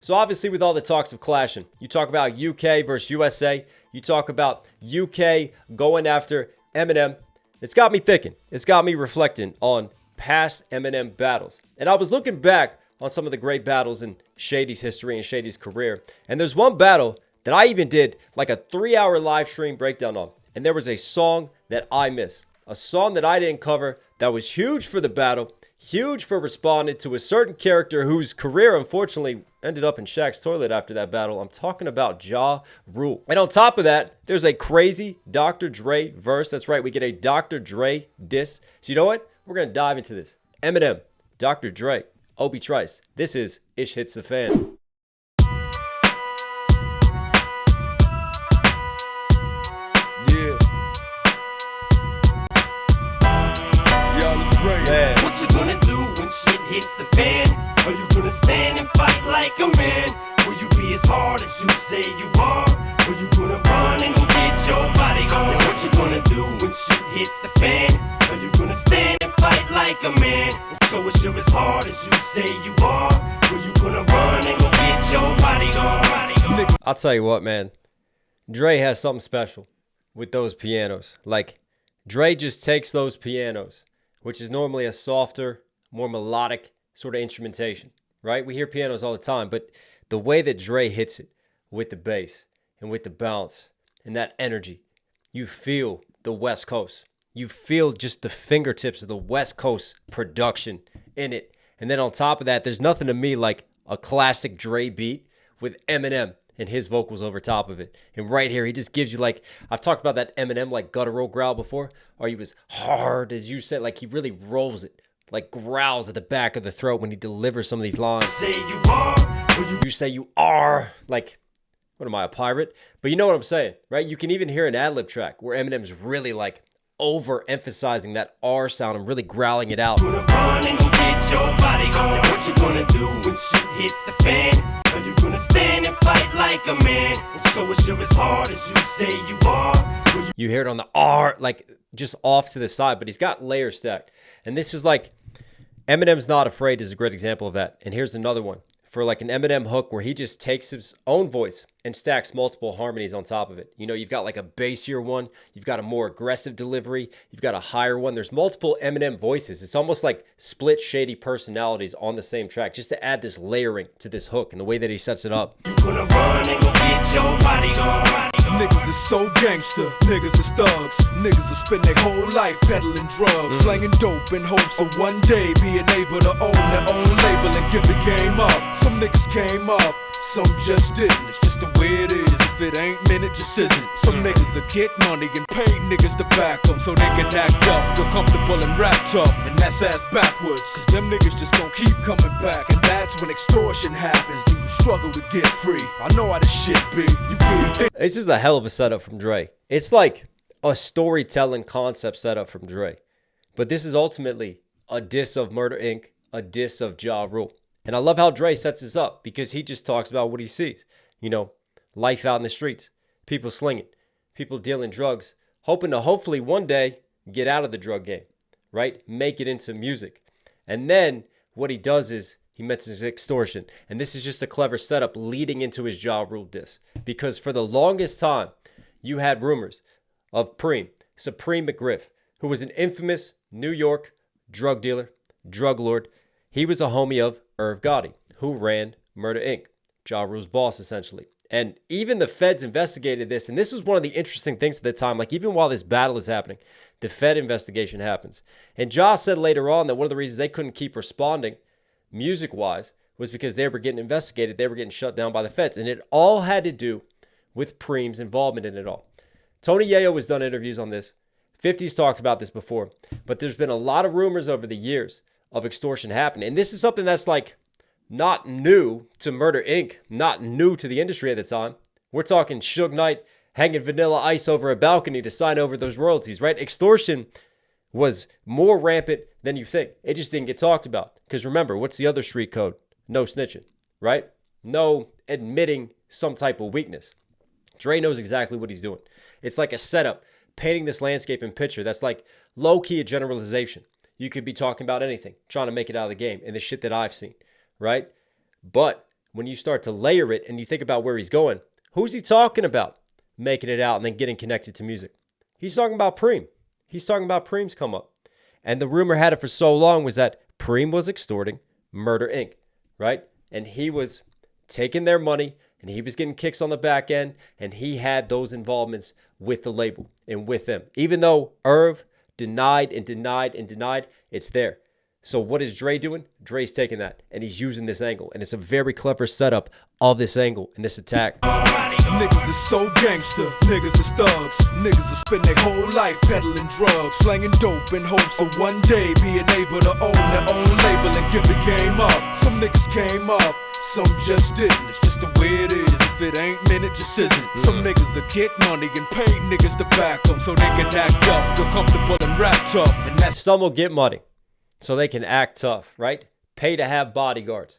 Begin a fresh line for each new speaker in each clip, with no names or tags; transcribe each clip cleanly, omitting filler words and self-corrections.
So obviously with all the talks of clashing, you talk about UK versus USA, you talk about UK going after Eminem. It's got me thinking. It's got me reflecting on past Eminem battles. And I was looking back on some of the great battles in Shady's history and Shady's career. And there's one battle that I even did like a 3-hour live stream breakdown on. And there was a song that I missed. A song that I didn't cover that was huge for the battle, huge for responding to a certain character whose career, unfortunately, ended up in Shaq's toilet after that battle. I'm talking about Ja Rule. And on top of that, there's a crazy Dr. Dre verse. That's right, we get a Dr. Dre diss. So you know what? We're going to dive into this. Eminem, Dr. Dre, Obie Trice. This is Ish Hits the Fan.
Man. What you gonna do when shit hits the fan? Are you gonna stand and fight like a man? Will you be as hard as you say you are? Or you gonna run and go get your bodyguard? What you gonna do when shit hits the fan? Are you gonna stand and fight like a man? And show us you're as hard as you say you are? Or you gonna run and go get your bodyguard?
I'll tell you what, man. Dre has something special with those pianos. Like, Dre just takes those pianos, which is normally a softer, more melodic sort of instrumentation, right? We hear pianos all the time, but the way that Dre hits it with the bass and with the bounce and that energy, you feel the West Coast. You feel just the fingertips of the West Coast production in it. And then on top of that, there's nothing to me like a classic Dre beat with Eminem and his vocals over top of it. And right here, he just gives you like, I've talked about that Eminem like guttural growl before, or he was hard, as you said, like he really rolls it, like growls at the back of the throat when he delivers some of these lines.
Say you are,
you say you are, like, what am I, a pirate? But you know what I'm saying, right? You can even hear an ad-lib track where Eminem's really like overemphasizing that R sound and really growling it out.
Gonna run and go get your bodyguard. What you gonna do when shit hits the fan? Are you gonna stand and fight like a man? And show us you're as hard as you say you are?
You hear it on the R, like just off to the side, but he's got layers stacked. And this is like, Eminem's Not Afraid is a great example of that. And here's another one for like an Eminem hook where he just takes his own voice and stacks multiple harmonies on top of it. You know, you've got like a bassier one, you've got a more aggressive delivery, you've got a higher one. There's multiple Eminem voices. It's almost like split Shady personalities on the same track just to add this layering to this hook and the way that he sets it up.
You gonna run and go get your bodyguard.
Niggas is so gangster, niggas is thugs. Niggas will spend their whole life peddling drugs, slanging dope in hopes of one day being able to own their own label and give the game up. Some niggas came up, some just didn't. It's just the way it is. If it ain't meant, it just isn't. Some niggas will get money and pay niggas to back them so they can act up, feel comfortable and rap tough, and that's ass backwards. Cause them niggas just gon' keep coming back, and that's when extortion happens and you struggle to get free. I know how this shit be. You get it.
This is a hell of a setup from Dre. It's like a storytelling concept setup from Dre. But this is ultimately a diss of Murder Inc., a diss of Ja Rule. And I love how Dre sets this up because he just talks about what he sees. You know, life out in the streets, people slinging, people dealing drugs, hoping to hopefully one day get out of the drug game, right? Make it into music. And then what he does is he mentions extortion. And this is just a clever setup leading into his Ja Rule diss. Because for the longest time, you had rumors of Supreme McGriff, who was an infamous New York drug dealer, drug lord. He was a homie of Irv Gotti, who ran Murder Inc., Ja Rule's boss, essentially. And even the feds investigated this, and this was one of the interesting things at the time. Like, even while this battle is happening, the Fed investigation happens. And Ja said later on that one of the reasons they couldn't keep responding music-wise was because they were getting investigated. They were getting shut down by the feds. And it all had to do with Preem's involvement in it all. Tony Yayo has done interviews on this. 50's talked about this before. But there's been a lot of rumors over the years of extortion happening. And this is something that's like not new to Murder Inc., not new to the industry at the time. We're talking Suge Knight hanging Vanilla Ice over a balcony to sign over those royalties, right? Extortion was more rampant than you think. It just didn't get talked about. Because remember, what's the other street code? No snitching, right? No admitting some type of weakness. Dre knows exactly what he's doing. It's like a setup, painting this landscape and picture that's like low-key a generalization. You could be talking about anything, trying to make it out of the game, and the shit that I've seen, right? But when you start to layer it and you think about where he's going, who's he talking about making it out and then getting connected to music? He's talking about Preem. He's talking about Preem's come up. And the rumor had it for so long was that Preem was extorting Murder Inc., right? And he was taking their money and he was getting kicks on the back end and he had those involvements with the label and with them. Even though Irv denied and denied and denied, it's there. So what is Dre doing? Dre's taking that and he's using this angle. And it's a very clever setup of this angle and this attack.
Niggas is so gangster, niggas is thugs. Niggas will spend their whole life peddling drugs, slanging dope in hopes of one day being able to own their own label and give the game up. Some niggas came up, some just didn't. It's just the way it is. If it ain't, man, it just isn't. Some niggas will get money and pay niggas to back them so they can act up, feel comfortable and rap tough. And that's
some will get money so they can act tough, right? Pay to have bodyguards.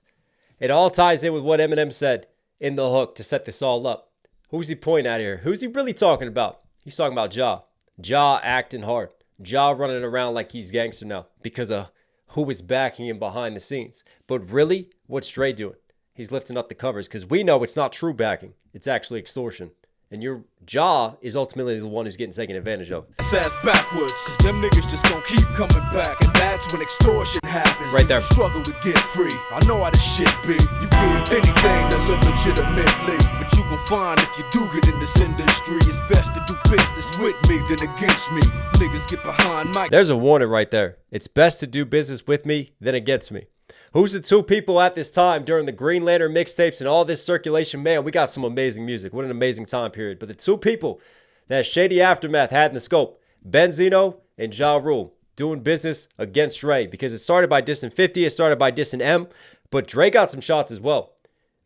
It all ties in with what Eminem said in the hook to set this all up. Who's he pointing at here? Who's he really talking about? He's talking about Ja. Ja acting hard. Ja running around like he's gangster now because of who is backing him behind the scenes. But really, what's Dre doing? He's lifting up the covers because we know it's not true backing. It's actually extortion. And your Ja is ultimately the one who's getting taken advantage of.
ass backwards, cause them niggas just gon' keep coming back, and that's when extortion happens.
Right there.
Struggle to get free. I know how this shit be. You give anything to live legitimately, but you gon' find if you do get in this industry, it's best to do business with me than against me. Niggas get behind my.
There's a warning right there. It's best to do business with me than against me. Who's the two people at this time during the Green Lantern mixtapes and all this circulation? Man, we got some amazing music. What an amazing time period. But the two people that Shady Aftermath had in the scope, Benzino and Ja Rule, doing business against Dre. Because it started by dissing 50, it started by dissing M, but Dre got some shots as well.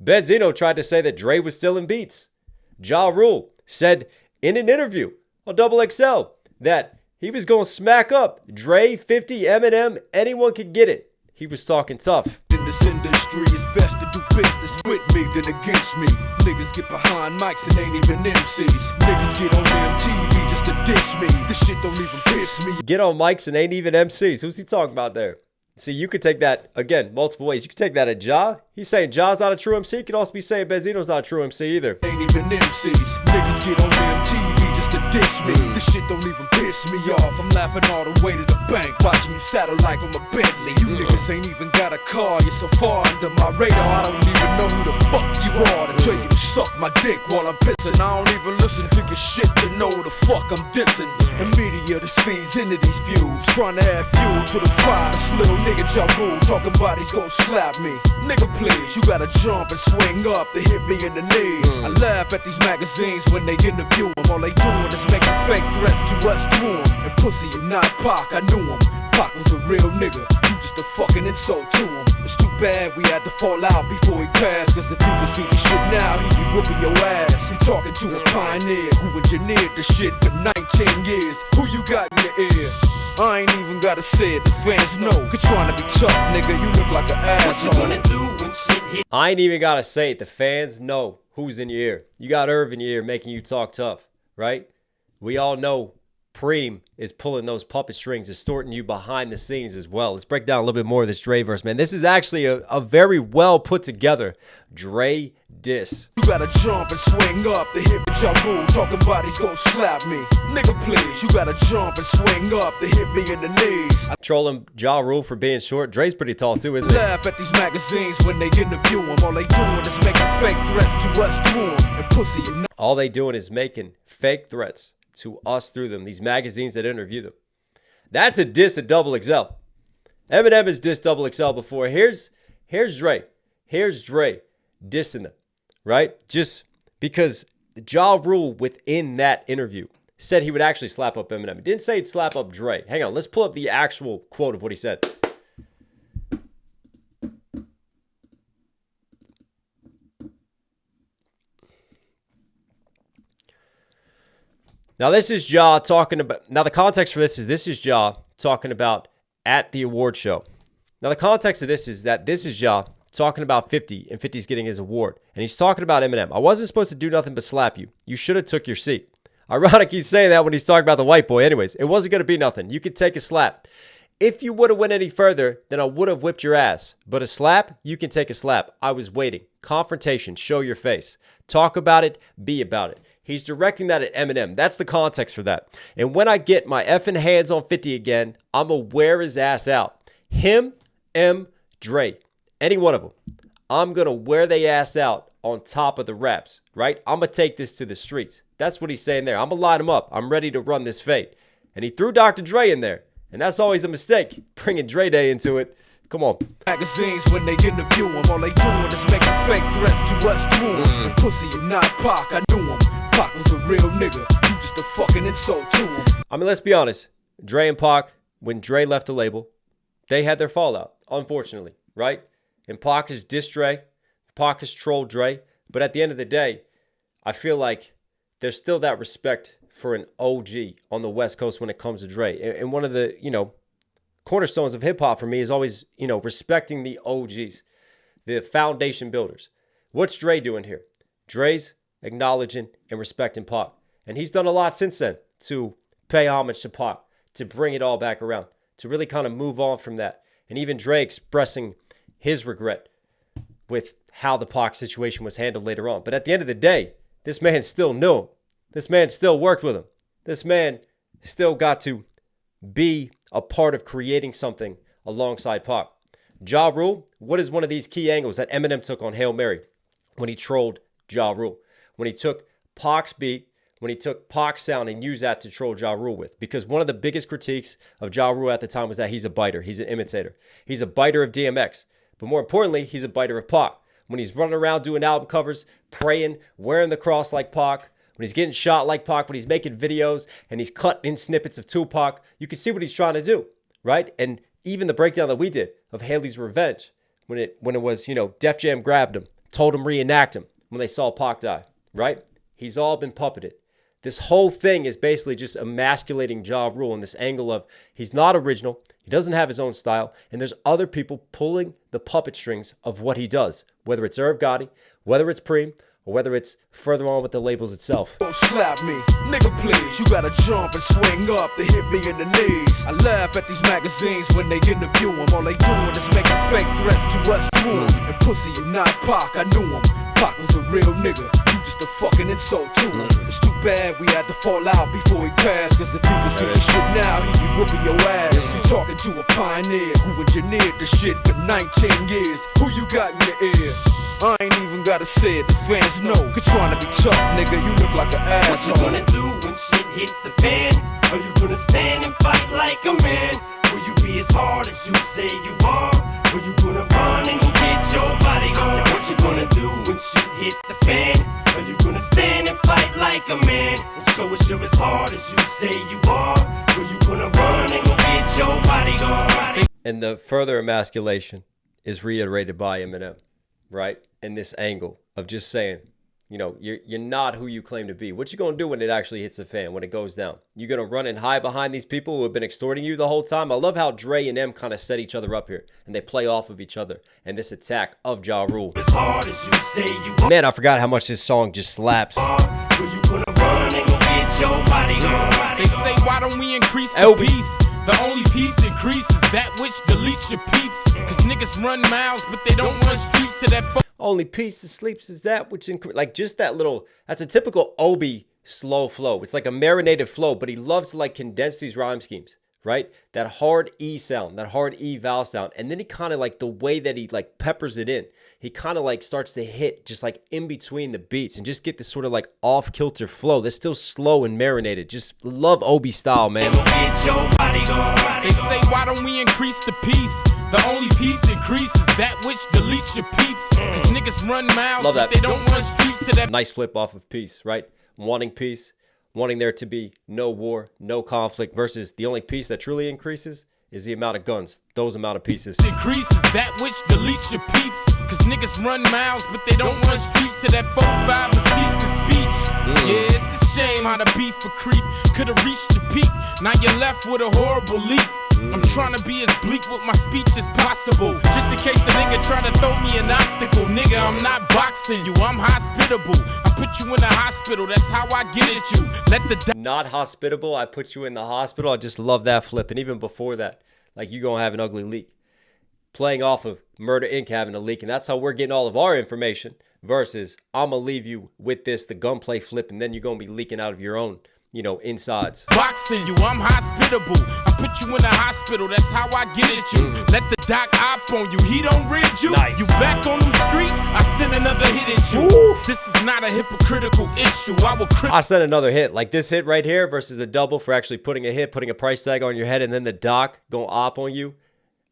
Benzino tried to say that Dre was stealing beats. Ja Rule said in an interview on Double XL that he was going to smack up Dre, 50, Eminem, anyone could get it. He was talking tough.
In this industry, it's best to do business with me than against me. Niggas get behind mics and ain't even MCs. Niggas get on MTV just to dish me. This shit don't even piss me.
Get on mics and ain't even MCs. Who's he talking about there? See, you could take that, again, multiple ways. You could take that at Ja. He's saying Ja's not a true MC. He could also be saying Benzino's not a true MC either.
Ain't even MCs. Niggas get on MTV just to dish me. This shit don't even piss me off. I'm laughing all the way to the bank, watching you satellite from a Bentley. You niggas ain't even got a car. You're so far under my radar. I don't even know who the fuck you are to tell you to suck my dick while I'm pissing. I don't even listen to your shit to know the fuck I'm dissing. And media just feeds into these views, trying to add fuel to the fire. This little nigga Ja Rule talking about he's gon' slap me. Nigga, please, you gotta jump and swing up to hit me in the knees. I laugh at these magazines when they interview him. All they doing is making fake threats to us through him. And pussy, you're not Pac, I knew him. Pac was a real nigga, you just a fucking insult to him. It's too bad we had to fall out before he passed, cause if he could see this shit now, he'd be whooping your ass. He talking to a pioneer who engineered the shit for 19 years. Who you got in your ear? I ain't even gotta say it, the fans know. You're trying to be tough, nigga, you look like an asshole.
What you gonna do when shit hit?
I ain't even got to say it. The fans know who's in your ear. You got Irv in your ear making you talk tough, right? We all know Preem is pulling those puppet strings, distorting you behind the scenes as well. Let's break down a little bit more of this Dre verse, man. This is actually a very well put together Dre diss.
You gotta jump and swing up to hit with Ja Rule talking about he's gon' slap me. Nigga, please, you gotta jump and swing up to hit me in the knees.
Trolling Ja Rule for being short. Dre's pretty tall too, isn't he?
Laugh at these magazines when they interview him. All they doing is making fake threats to us through him. And pussy, you're not.
All they doing is making fake threats to us through them. These magazines that interview them. That's a diss at Double XL. Eminem has dissed Double XL before. Here's Dre. Here's Dre dissing them, right? Just because Ja Rule within that interview said he would actually slap up Eminem. He didn't say he'd slap up Dre. Hang on, let's pull up the actual quote of what he said. Now, this is Ja talking about... Now, the context for this is Ja talking about at the award show. Now, the context of this is that this is Ja talking about 50, and 50's getting his award. And he's talking about Eminem. I wasn't supposed to do nothing but slap you. You should have took your seat. Ironic he's saying that when he's talking about the white boy. Anyways, it wasn't going to be nothing. You could take a slap. If you would have went any further, then I would have whipped your ass. But a slap, you can take a slap. I was waiting. Confrontation, show your face. Talk about it, be about it. He's directing that at Eminem. That's the context for that. And when I get my effing hands on 50 again, I'm going to wear his ass out. Him, Dre, any one of them. I'm going to wear they ass out on top of the raps, right? I'm going to take this to the streets. That's what he's saying there. I'm going to line him up. I'm ready to run this fade. And he threw Dr. Dre in there. And that's always a mistake, bringing Dre Day into it. Come on.
Magazines, when they interview him, all they doing is making fake threats to us through him. And pussy, you're not Pac, I knew him. Pac was a real nigga, you just a fucking insult to him.
I mean, let's be honest. Dre and Pac, when Dre left the label, they had their fallout, unfortunately, right? And Pac has dissed Dre, Pac has trolled Dre, but at the end of the day, I feel like there's still that respect for an OG on the West Coast when it comes to Dre. And one of the, cornerstones of hip hop for me is always, respecting the OGs, the foundation builders. What's Dre doing here? Dre's acknowledging and respecting Pac. And he's done a lot since then to pay homage to Pac, to bring it all back around, to really kind of move on from that. And even Dre expressing his regret with how the Pac situation was handled later on. But at the end of the day, this man still knew him. This man still worked with him. This man still got to be a part of creating something alongside Pac. Ja Rule, what is one of these key angles that Eminem took on Hail Mary when he trolled Ja Rule? When he took Pac's beat, when he took Pac's sound and used that to troll Ja Rule with. Because one of the biggest critiques of Ja Rule at the time was that he's a biter. He's an imitator. He's a biter of DMX. But more importantly, he's a biter of Pac. When he's running around doing album covers, praying, wearing the cross like Pac, when he's getting shot like Pac, when he's making videos and he's cut in snippets of Tupac, you can see what he's trying to do, right? And even the breakdown that we did of Haley's Revenge, when it was, Def Jam grabbed him, told him reenact him when they saw Pac die, right? He's all been puppeted. This whole thing is basically just emasculating Ja Rule in this angle of he's not original, he doesn't have his own style, and there's other people pulling the puppet strings of what he does, whether it's Irv Gotti, whether it's Preem, or whether it's further on with the labels itself.
Don't slap me, nigga please. You gotta jump and swing up to hit me in the knees. I laugh at these magazines when they interview him. All they doing is making fake threats to us through him. And pussy, you're not Pac, I knew him. Pac was a real nigga, you just a fucking insult to him. It's too bad we had to fall out before he passed. Cause if you could see the shit now, he'd be whooping your ass. You talking to a pioneer who engineered the shit for 19 years. Who you got in your ear? I ain't even gotta say it, the fans know. Cause trying to be tough, nigga, you look like an asshole.
What you gonna do when shit hits the fan? Are you gonna stand and fight like a man? Will you be as hard as you say you are? Or you gonna run and go get your bodyguard? What you gonna do when shit hits the fan? Are you gonna stand and fight like a man? And show us you're as hard as you say you are? Or you gonna run and go get your bodyguard?
And the further emasculation is reiterated by Eminem, right? In this angle of just saying, you're not who you claim to be. What you gonna do when it actually hits the fan, when it goes down? You gonna run and hide behind these people who have been extorting you the whole time? I love how Dre and M kind of set each other up here, and they play off of each other. And this attack of Ja Rule.
As hard as you say you are.
Man, I forgot how much this song just slaps.
Will you gonna run and go get your bodyguard?
They say, why don't we increase the
Obie.
peace? The only peace increases that which deletes your peeps. Cause niggas run miles, but they don't run streets to that
Only peace that sleeps is that which like just that little, that's a typical Obie slow flow. It's like a marinated flow, but he loves to like condense these rhyme schemes, right? That hard E sound, that hard E vowel sound. And then he kind of like the way that he like peppers it in, he kind of like starts to hit just like in between the beats and just get this sort of like off kilter flow that's still slow and marinated. Just love Obie style, man.
They say, why don't we increase the peace? The only peace increases that which deletes your peeps. Cause niggas run miles,
Love
but
that.
they don't run streets to that.
Nice flip off of peace, right? Wanting peace, wanting there to be no war, no conflict versus the only peace that truly increases is the amount of guns, those amount of pieces.
Increases that which deletes your peeps. Cause niggas run miles, but they don't run streets to that 4-5 and cease of speech. Yeah, it's a shame how the beef for creep could've reached your peak. Now you're left with a horrible leap. I'm trying to be as bleak with my speech as possible. Just in case a nigga try to throw me an obstacle. Nigga, I'm not boxing you, I'm hospitable. I put you in the hospital, that's how I get at you. Let the
Not hospitable, I put you in the hospital. I just love that flip. And even before that, like you're going to have an ugly leak. Playing off of Murder Inc. having a leak, and that's how we're getting all of our information, versus I'm going to leave you with this, the gunplay flip, and then you're going to be leaking out of your own, you know, insides.
Boxing you, I'm hospitable. I put you in the hospital, that's how I get at you. Let the doc op on you, he don't rid you.
Nice.
You back on them streets, I send another hit at you.
Ooh.
This is not a hypocritical issue.
I sent another hit, like this hit right here versus a double for actually putting a hit, putting a price tag on your head, and then the doc going op on you.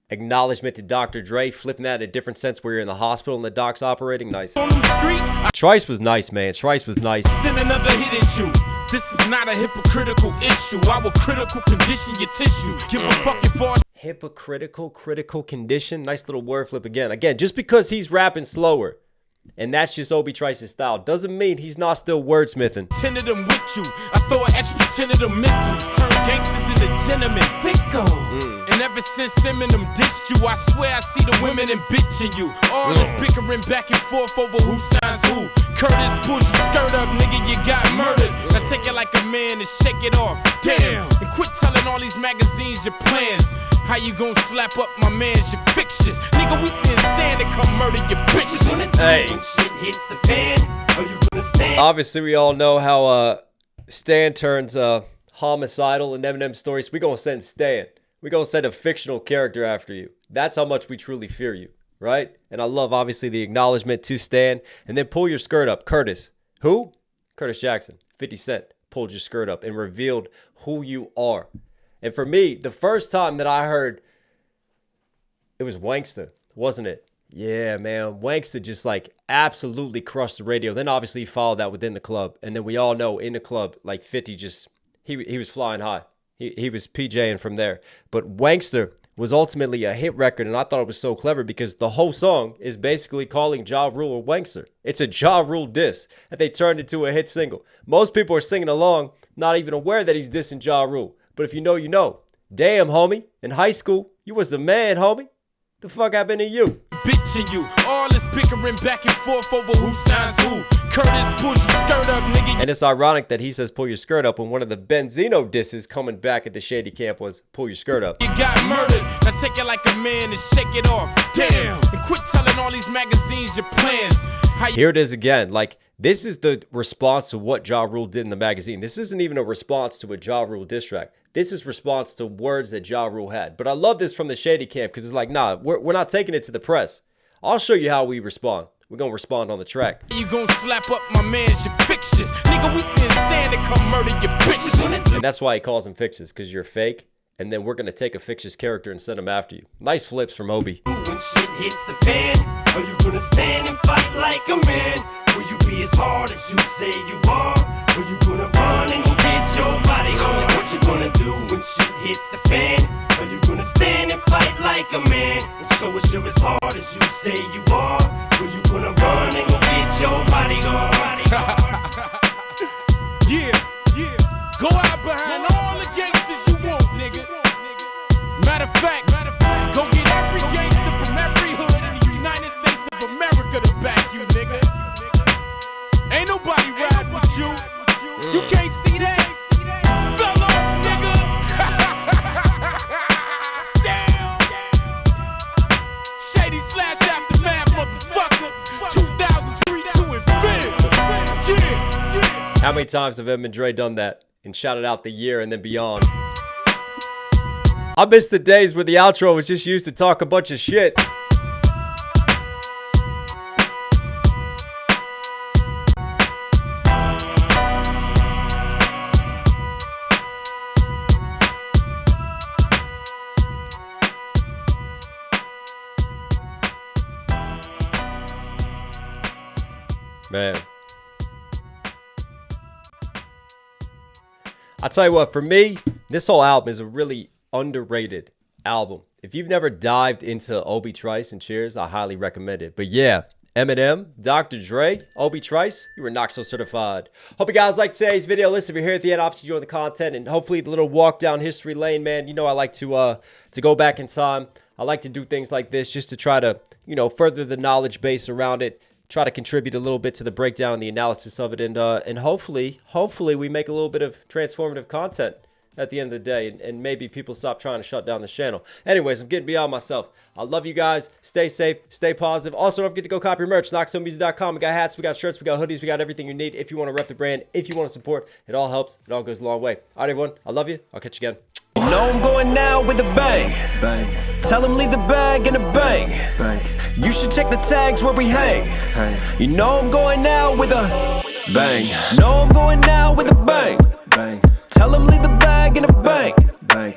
Acknowledgement to Dr. Dre, flipping that in a different sense where you're in the hospital and the doc's operating. Nice.
on them streets, I
Trice was nice, man. Trice was nice.
send another hit at you. This is not a hypocritical issue. I will critical condition your tissue. Give a fucking for
Critical condition. Nice little word flip again. Again, just because he's rapping slower, and that's just Obie Trice's style, doesn't mean he's not still wordsmithing.
10 of them with you. I throw an extra 10 of them missiles. Turn gangsters into gentlemen. Fickle. And ever since Eminem dissed you, I swear I see the women and bitching you. All this bickering back and forth over who signs who. Curtis, pulled your skirt up, nigga, you got murdered. Now take it like a man and shake it off. Damn. And quit telling all these magazines your plans. How you gon' slap up my man's your fixtures? Nigga, we seeing Stan to come murder your bitches.
Hey.
When shit hits the fan, are you gonna stand?
Obviously, we all know how Stan turns homicidal in Eminem stories. We gonna send Stan. We gonna send a fictional character after you. That's how much we truly fear you, right? And I love, obviously, the acknowledgement to Stan. And then pull your skirt up. Curtis. Who? Curtis Jackson. 50 Cent pulled your skirt up and revealed who you are. And for me, the first time that I heard, it was Wanksta, wasn't it? Yeah, man. Wanksta just like absolutely crushed the radio. Then obviously he followed that within the club. And then we all know in the club, like 50 just, he was flying high. He was PJing from there. But Wanksta was ultimately a hit record. And I thought it was so clever because the whole song is basically calling Ja Rule a Wankster. It's a Ja Rule diss that they turned into a hit single. Most people are singing along, not even aware that he's dissing Ja Rule. But if you know, you know. Damn, homie. In high school, you was the man, homie. The fuck happened to you?
Bitching you. All this bickering back and forth over who signs who. Curtis, pull your skirt up, nigga.
And it's ironic that he says pull your skirt up when one of the Benzino disses coming back at the Shady camp was pull your skirt up.
You got murdered. Now take it like a man and shake it off. Damn. And quit telling all these magazines your plans.
Here it is again. Like, this is the response to what Ja Rule did in the magazine. This isn't even a response to a Ja Rule diss track. This is response to words that Ja Rule had. But I love this from the Shady camp because it's like, nah, we're not taking it to the press. I'll show you how we respond. We're going to respond on the track.
You gon' slap up my man's your fixtures. Nigga, we seeing Stan to come murder your bitches.
And that's why he calls them fixtures, because you're fake. And then we're going to take a fictitious character and send him after you. Nice flips from Obie.
When shit hits the fan, are you gonna stand and fight like a man? Will you be as hard as you say you are? Or you gonna run and go get your body on? What you gonna do when shit hits the fan? Are you gonna stand and fight like a man? And show us you're as hard as you say you are? Or you gonna run and go get your body on?
Yeah. Go out behind all the gangsters you want, nigga. Matter of fact, go get every gangster from every hood in the United States of America to back you, nigga. Ain't nobody riding with you. You can't see that. Fell off, nigga. Damn. Shady slash aftermath, motherfucker. 2003 to infinity. Yeah.
How many times have Eminem and Dre done that and shouted out the year and then beyond? I miss the days where the outro was just used to talk a bunch of shit. Man. I'll tell you what, for me, this whole album is a really underrated album. If you've never dived into Obie Trice and Cheers, I highly recommend it. But yeah, Eminem, Dr. Dre, Obie Trice, you were Knox certified. Hope you guys liked today's video. Listen, if you're here at the end, obviously enjoy the content and hopefully the little walk down history lane, man. You know I like to go back in time. I like to do things like this just to try to, you know, further the knowledge base around it. Try to contribute a little bit to the breakdown and the analysis of it, and hopefully we make a little bit of transformative content at the end of the day, and maybe people stop trying to shut down the channel. Anyways, I'm getting beyond myself. I love you guys. Stay safe. Stay positive. Also, don't forget to go copy your merch. KnoxOnMusic.com. We got hats. We got shirts. We got hoodies. We got everything you need. If you want to rep the brand, if you want to support, it all helps. It all goes a long way. All right, everyone. I love you. I'll catch you again.
You know I'm going now with a bang. Bang. Tell them leave the bag in a bang. Bang. You should check the tags where we hang. Hang. You know I'm going now with a bang. Know I'm going now with a bang. Bang. Tell them leave the bag in a bang. Bang.